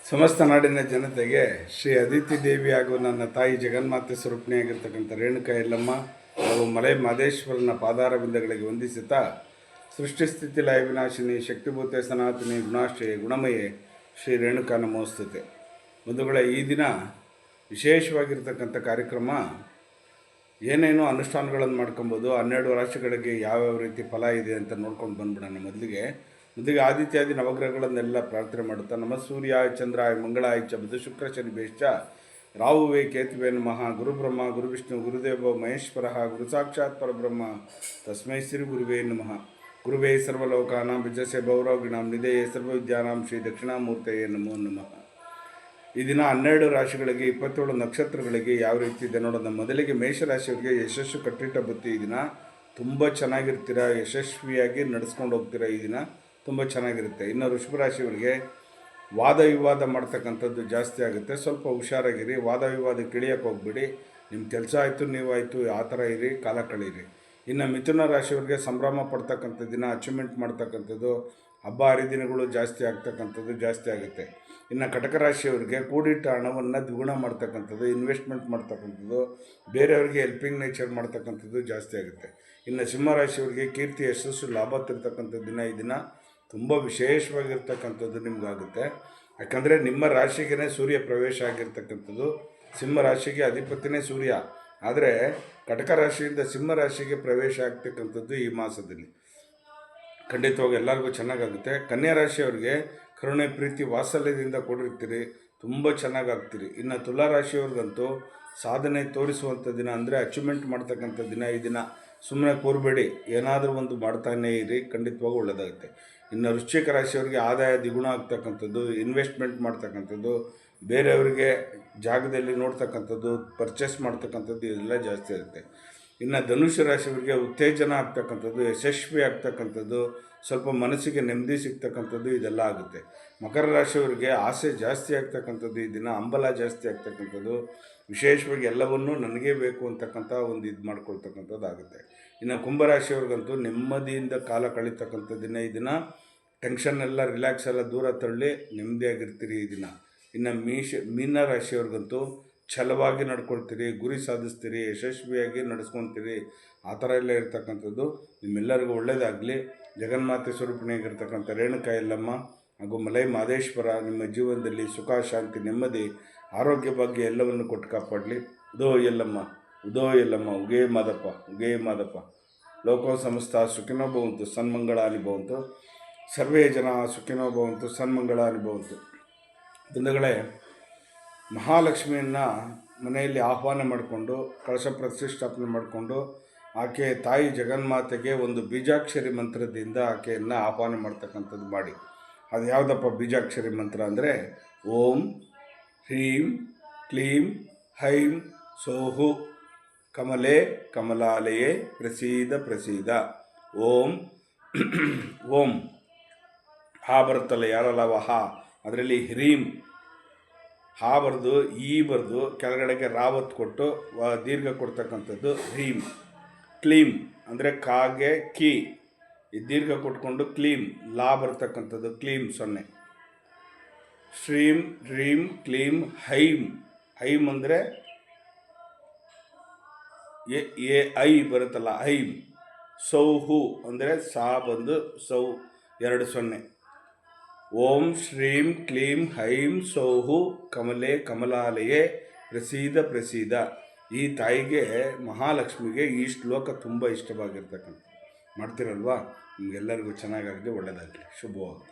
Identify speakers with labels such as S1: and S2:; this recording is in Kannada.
S1: ಸಮಸ್ತ ನಾಡಿನ ಜನತೆಗೆ ಶ್ರೀ ಅದಿತಿ ದೇವಿ ಹಾಗೂ ನನ್ನ ತಾಯಿ ಜಗನ್ಮಾತೆ ಸ್ವರೂಪಿಣಿಯಾಗಿರ್ತಕ್ಕಂಥ ರೇಣುಕಾ ಯಲ್ಲಮ್ಮ ಹಾಗೂ ಮಲೈ ಮಹದೇಶ್ವರನ ಪಾದಾರವಿಂದಗಳಿಗೆ ವಂದಿಸುತ್ತಾ ಸೃಷ್ಟಿಸ್ಥಿತಿ ಲಯ ವಿನಾಶಿನಿ ಶಕ್ತಿಭೂತೆ ಸನಾತನಿ ಗುಣಾಶ್ರಯ ಗುಣಮಯೇ ಶ್ರೀ ರೇಣುಕಾ ನಮೋಸ್ತುತೆ. ಬಂಧುಗಳೇ, ಈ ದಿನ ವಿಶೇಷವಾಗಿರ್ತಕ್ಕಂಥ ಕಾರ್ಯಕ್ರಮ ಏನೇನು ಅನುಷ್ಠಾನಗಳನ್ನು ಮಾಡ್ಕೊಬೋದು, 12 ರಾಶಿಗಳಿಗೆ ಯಾವ್ಯಾವ ರೀತಿ ಫಲ ಇದೆ ಅಂತ ನೋಡ್ಕೊಂಡು ಬಂದ್ಬಿಡೋಣ. ಮೊದಲಿಗೆ ಆದಿತ್ಯಾದಿ ನವಗ್ರಹಗಳನ್ನೆಲ್ಲ ಪ್ರಾರ್ಥನೆ ಮಾಡುತ್ತಾ ನಮ ಸೂರ್ಯಾಯ ಚಂದ್ರಾಯ ಮಂಗಳಾಯ ಚ ಬುಧ ಶುಕ್ರ ಶನಿ ಬೇಶ್ಚ ರಾಹುವೇ ಕೇತುವೆ ನಮಃ ಗುರು ಬ್ರಹ್ಮ ಗುರು ವಿಷ್ಣು ಗುರುದೇವ ಮಹೇಶ್ವರ ಗುರು ಸಾಕ್ಷಾತ್ ಪರಬ್ರಹ್ಮ ತಸ್ಮೈ ಶ್ರೀ ಗುರುವೇ ನಮಃ. ಗುರುವೇ ಸರ್ವಲೋಕಾನಾಂ ವಿಜಯಸೆ ಭೌರವಿಣಾಂ ನಿಧೇಯೇ ಸರ್ವವಿದ್ಯಾನಾಂ ಶ್ರೀ ದಕ್ಷಿಣಾಮೂರ್ತಯೇ ನಮೋ ನಮಃ. ಈ ದಿನ 12 ರಾಶಿಗಳಿಗೆ 27 ನಕ್ಷತ್ರಗಳಿಗೆ ಯಾವ ರೀತಿ ಇದೆ ನೋಡೋಣ. ಮೊದಲಿಗೆ ಮೇಷರಾಶಿಯವರಿಗೆ ಯಶಸ್ಸು ಕಟ್ಟಿಟ್ಟ ಬುತ್ತಿ. ಈ ದಿನ ತುಂಬ ಚೆನ್ನಾಗಿರ್ತೀರ, ಯಶಸ್ವಿಯಾಗಿ ನಡೆಸ್ಕೊಂಡು ಹೋಗ್ತೀರ. ಈ ದಿನ ತುಂಬ ಚೆನ್ನಾಗಿರುತ್ತೆ. ಇನ್ನು ವೃಷಭರಾಶಿಯವರಿಗೆ ವಾದ ವಿವಾದ ಮಾಡ್ತಕ್ಕಂಥದ್ದು ಜಾಸ್ತಿ ಆಗುತ್ತೆ. ಸ್ವಲ್ಪ ಹುಷಾರಾಗಿರಿ, ವಾದ ವಿವಾದಕ್ಕೆ ಇಳಿಯೋಕ್ಕೆ ಹೋಗ್ಬಿಡಿ. ನಿಮ್ಮ ಕೆಲಸ ಆಯಿತು, ನೀವಾಯಿತು, ಆ ಥರ ಇರಿ, ಕಾಲ ಕಳೀರಿ. ಇನ್ನು ಮಿಥುನ ರಾಶಿಯವರಿಗೆ ಸಂಭ್ರಮ ಪಡ್ತಕ್ಕಂಥ ದಿನ, ಅಚೀವ್ಮೆಂಟ್ ಮಾಡ್ತಕ್ಕಂಥದ್ದು, ಹಬ್ಬ ಹರಿದಿನಗಳು ಜಾಸ್ತಿ ಆಗ್ತಕ್ಕಂಥದ್ದು ಜಾಸ್ತಿ ಆಗುತ್ತೆ. ಇನ್ನು ಕಟಕ ರಾಶಿಯವರಿಗೆ ಕೂಡಿಟ್ಟ ಹಣವನ್ನು ದ್ವಿಗುಣ ಮಾಡ್ತಕ್ಕಂಥದ್ದು, ಇನ್ವೆಸ್ಟ್ಮೆಂಟ್ ಮಾಡ್ತಕ್ಕಂಥದ್ದು, ಬೇರೆಯವರಿಗೆ ಹೆಲ್ಪಿಂಗ್ ನೇಚರ್ ಮಾಡ್ತಕ್ಕಂಥದ್ದು ಜಾಸ್ತಿ ಆಗುತ್ತೆ. ಇನ್ನು ಸಿಂಹರಾಶಿಯವರಿಗೆ ಕೀರ್ತಿ ಯಶಸ್ಸು ಲಾಭ ತಿರ್ತಕ್ಕಂಥ ದಿನ. ಈ ದಿನ ತುಂಬ ವಿಶೇಷವಾಗಿರ್ತಕ್ಕಂಥದ್ದು ನಿಮಗಾಗುತ್ತೆ. ಯಾಕಂದರೆ ನಿಮ್ಮ ರಾಶಿಗೆ ಸೂರ್ಯ ಪ್ರವೇಶ ಆಗಿರ್ತಕ್ಕಂಥದ್ದು. ಸಿಂಹ ರಾಶಿಗೆ ಅಧಿಪತಿನೇ ಸೂರ್ಯ, ಆದರೆ ಕಟಕ ರಾಶಿಯಿಂದ ಸಿಂಹ ರಾಶಿಗೆ ಪ್ರವೇಶ ಆಗ್ತಕ್ಕಂಥದ್ದು ಈ ಮಾಸದಲ್ಲಿ. ಖಂಡಿತವಾಗಿ ಎಲ್ಲರಿಗೂ ಚೆನ್ನಾಗಾಗುತ್ತೆ. ಕನ್ಯಾ ರಾಶಿಯವರಿಗೆ ಕರುಣೆ ಪ್ರೀತಿ ವಾತ್ಸಲ್ಯದಿಂದ ಕೂಡಿರ್ತೀರಿ, ತುಂಬ ಚೆನ್ನಾಗಾಗ್ತೀರಿ. ಇನ್ನು ತುಲಾ ರಾಶಿಯವ್ರಿಗಂತೂ ಸಾಧನೆ ತೋರಿಸುವಂಥ ದಿನ, ಅಂದರೆ ಅಚೀವ್ಮೆಂಟ್ ಮಾಡ್ತಕ್ಕಂಥ ದಿನ. ಈ ದಿನ ಸುಮ್ಮನೆ ಕೂರಬೇಡಿ, ಏನಾದರೂ ಒಂದು ಮಾಡ್ತಾನೇ ಇರಿ, ಖಂಡಿತವಾಗೂ ಒಳ್ಳೆಯದಾಗುತ್ತೆ. ಇನ್ನು ವೃಶ್ಚಿಕ ರಾಶಿಯವರಿಗೆ ಆದಾಯ ದ್ವಿಗುಣ ಆಗ್ತಕ್ಕಂಥದ್ದು, ಇನ್ವೆಸ್ಟ್ಮೆಂಟ್ ಮಾಡ್ತಕ್ಕಂಥದ್ದು, ಬೇರೆಯವರಿಗೆ ಜಾಗದಲ್ಲಿ ನೋಡ್ತಕ್ಕಂಥದ್ದು, ಪರ್ಚೇಸ್ ಮಾಡ್ತಕ್ಕಂಥದ್ದು ಇದೆಲ್ಲ ಜಾಸ್ತಿ ಇರುತ್ತೆ. ಇನ್ನು ಧನುಷ ರಾಶಿಯವರಿಗೆ ಉತ್ತೇಜನ ಆಗ್ತಕ್ಕಂಥದ್ದು, ಯಶಸ್ವಿ ಆಗ್ತಕ್ಕಂಥದ್ದು, ಸ್ವಲ್ಪ ಮನಸ್ಸಿಗೆ ನೆಮ್ಮದಿ ಸಿಗ್ತಕ್ಕಂಥದ್ದು ಇದೆಲ್ಲ ಆಗುತ್ತೆ. ಮಕರ ರಾಶಿಯವರಿಗೆ ಆಸೆ ಜಾಸ್ತಿ ಆಗ್ತಕ್ಕಂಥದ್ದು, ಈ ದಿನ ಹಂಬಲ ಜಾಸ್ತಿ ಆಗ್ತಕ್ಕಂಥದ್ದು, ವಿಶೇಷವಾಗಿ ಎಲ್ಲವನ್ನೂ ನನಗೇ ಬೇಕು ಅಂತಕ್ಕಂಥ ಒಂದು ಇದು ಮಾಡ್ಕೊಳ್ತಕ್ಕಂಥದ್ದು ಆಗುತ್ತೆ. ಇನ್ನು ಕುಂಭರಾಶಿಯವ್ರಿಗಂತೂ ನೆಮ್ಮದಿಯಿಂದ ಕಾಲ ಕಳೀತಕ್ಕಂಥ ದಿನ. ಈ ದಿನ ಟೆನ್ಷನ್ ಎಲ್ಲ ರಿಲ್ಯಾಕ್ಸ್ ಎಲ್ಲ ದೂರ ತಳ್ಳಿ ನೆಮ್ಮದಿಯಾಗಿರ್ತೀರಿ ಈ ದಿನ. ಇನ್ನು ಮೀನ ರಾಶಿಯವ್ರಿಗಂತೂ ಛಲವಾಗಿ ನಡ್ಕೊಳ್ತೀರಿ, ಗುರಿ ಸಾಧಿಸ್ತೀರಿ, ಯಶಸ್ವಿಯಾಗಿ ನಡೆಸ್ಕೊತೀರಿ, ಆ ಥರ ಎಲ್ಲ ಇರ್ತಕ್ಕಂಥದ್ದು. ನಿಮ್ಮೆಲ್ಲರಿಗೂ ಒಳ್ಳೆಯದಾಗಲಿ. ಜಗನ್ಮಾತೆ ಸ್ವರೂಪಿಣಿಯಾಗಿರ್ತಕ್ಕಂಥ ರೇಣುಕಾ ಯಲ್ಲಮ್ಮ ಹಾಗೂ ಮಲೈ ಮಹದೇಶ್ವರ ನಿಮ್ಮ ಜೀವನದಲ್ಲಿ ಸುಖ ಶಾಂತಿ ನೆಮ್ಮದಿ ಆರೋಗ್ಯ ಭಾಗ್ಯ ಎಲ್ಲವನ್ನು ಕೊಟ್ಟು ಕಾಪಾಡಲಿ. ಉದೋ ಯಲ್ಲಮ್ಮ ಉದೋ ಯಲ್ಲಮ್ಮ ಉಗೇ ಮಾದಪ್ಪ ಉಗೇ ಮಾದಪ್ಪ. ಲೋಕೋ ಸಮಸ್ತ ಸುಖಿನೋ ಭವಂತು ಸನ್ಮಂಗಳಾನಿ ಭವಂತು. ಸರ್ವೇ ಜನ ಸುಖಿನೋ ಭವಂತು ಸನ್ಮಂಗಳಾನಿ ಭವಂತು. ಬಂಧುಗಳೇ, ಮಹಾಲಕ್ಷ್ಮಿಯನ್ನು ಮನೆಯಲ್ಲಿ ಆಹ್ವಾನ ಮಾಡಿಕೊಂಡು ಕಳಶ ಪ್ರತಿಷ್ಠಾಪನೆ ಮಾಡಿಕೊಂಡು ಆಕೆ ತಾಯಿ ಜಗನ್ಮಾತೆಗೆ ಒಂದು ಬೀಜಾಕ್ಷರಿ ಮಂತ್ರದಿಂದ ಆಕೆಯನ್ನು ಆಹ್ವಾನ ಮಾಡ್ತಕ್ಕಂಥದ್ದು ಮಾಡಿ. ಅದು ಯಾವುದಪ್ಪ ಬೀಜಾಕ್ಷರಿ ಮಂತ್ರ ಅಂದರೆ ಓಂ ಹ್ರೀಂ ಕ್ಲೀಂ ಹೈಂ ಸೋಹು ಕಮಲೆ ಕಮಲಾಲಯೇ ಪ್ರಸೀದ ಪ್ರಸೀದ. ಓಂ ಓಂ ಹಾ ಬರುತ್ತಲ್ಲ ಯಾರಲ್ಲ ಹಾ, ಅದರಲ್ಲಿ ಹ್ರೀಂ ಹಾ ಬರೆದು ಈ ಬರೆದು ಕೆಳಗಡೆಗೆ ರಾವತ್ ಕೊಟ್ಟು ದೀರ್ಘ ಕೊಡ್ತಕ್ಕಂಥದ್ದು ಹ್ರೀಂ. ಕ್ಲೀಂ ಅಂದರೆ ಕಾಗೆ ಕಿ ಈ ದೀರ್ಘ ಕೊಟ್ಕೊಂಡು ಕ್ಲೀಂ ಲಾ ಬರ್ತಕ್ಕಂಥದ್ದು ಕ್ಲೀಂ 0. ಶ್ರೀಂ ಹ್ರೀಂ ಕ್ಲೀಂ ಹೈಂ. ಹೈಂ ಅಂದರೆ ಎ ಐ ಬರುತ್ತಲ್ಲ ಹೈಂ. ಸೌಹು ಅಂದರೆ ಸಾ ಬಂದು ಸೌ 2 0. ಓಂ ಶ್ರೀಂ ಕ್ಲೀಂ ಹೈಂ ಸೌಹು ಕಮಲೆ ಕಮಲಾಲಯೇ ಪ್ರಸೀದ ಪ್ರಸೀದ. ಈ ತಾಯಿಗೆ ಮಹಾಲಕ್ಷ್ಮಿಗೆ ಈ ಶ್ಲೋಕ ತುಂಬ ಇಷ್ಟವಾಗಿರ್ತಕ್ಕಂಥ ಮಾಡ್ತಿರಲ್ವಾ. ನಿಮಗೆಲ್ಲರಿಗೂ ಚೆನ್ನಾಗಾಗಲಿ, ಒಳ್ಳೆಯದಾಗಲಿ, ಶುಭವಾಗಲಿ.